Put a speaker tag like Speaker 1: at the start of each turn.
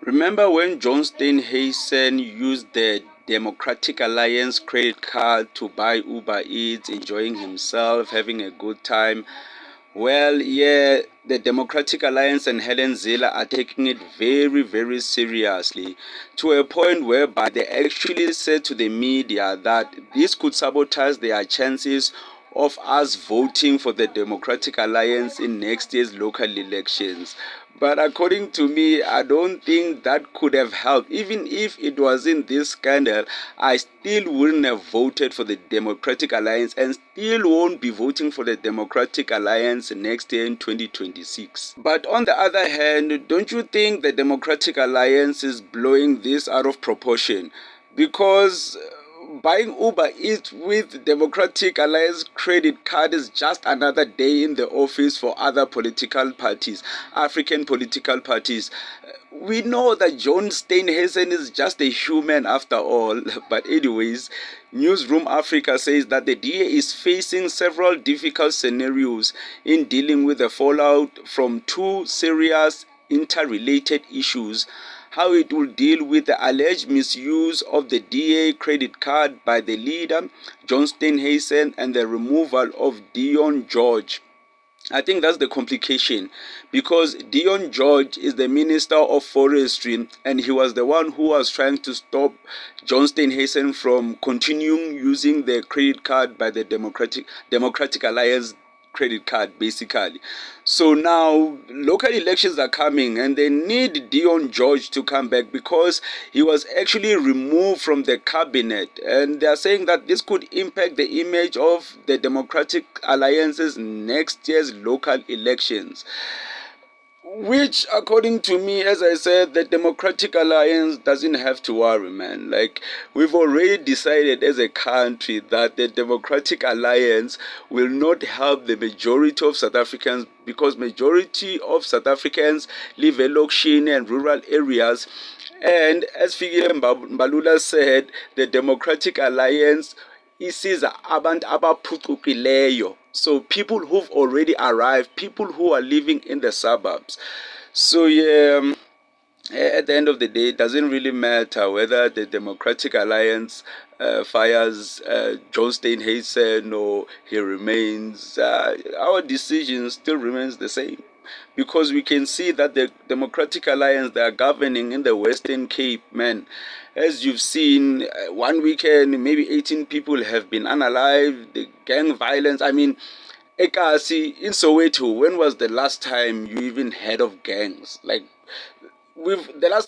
Speaker 1: Remember when John Steenhuisen used the Democratic Alliance credit card to buy Uber Eats, enjoying himself, having a good time? Well, yeah, the Democratic Alliance and Helen Zille are taking it very, very seriously, to a point whereby they actually said to the media that this could sabotage their chances of us voting for the Democratic Alliance in next year's local elections. But according to me, I don't think that could have helped. Even if it was in this scandal, I still wouldn't have voted for the Democratic Alliance and still won't be voting for the Democratic Alliance next year in 2026. But on the other hand, don't you think the Democratic Alliance is blowing this out of proportion? Because buying Uber Eats with Democratic Alliance credit card is just another day in the office for other political parties, African political parties. We know that John Steenhuisen is just a human after all. But anyways, Newsroom Africa says that the DA is facing several difficult scenarios in dealing with the fallout from two serious interrelated issues: how it will deal with the alleged misuse of the DA credit card by the leader, John Steenhuisen, and the removal of Dion George. I think that's the complication, because Dion George is the Minister of Forestry, and he was the one who was trying to stop John Steenhuisen from continuing using the credit card by the Democratic Alliance credit card, basically. So now local elections are coming and they need Dion George to come back, because he was actually removed from the cabinet, and they are saying that this could impact the image of the Democratic Alliance's next year's local elections. Which, according to me, as I said, the Democratic Alliance doesn't have to worry, man. Like, we've already decided as a country that the Democratic Alliance will not help the majority of South Africans, because majority of South Africans live in location and rural areas. And as Fikile Mbalula said, the Democratic Alliance isiza abantu abaphucukileyo, so people who've already arrived, people who are living in the suburbs. So yeah, at the end of the day, it doesn't really matter whether the Democratic Alliance fires John Steenhuisen or he remains. Our decision still remains the same, because we can see that the Democratic Alliance, they are governing in the Western Cape, man. As you've seen, one weekend, maybe 18 people have been unalived, the gang violence. I mean, Ekasi, in Soweto, when was the last time you even heard of gangs? Like, the last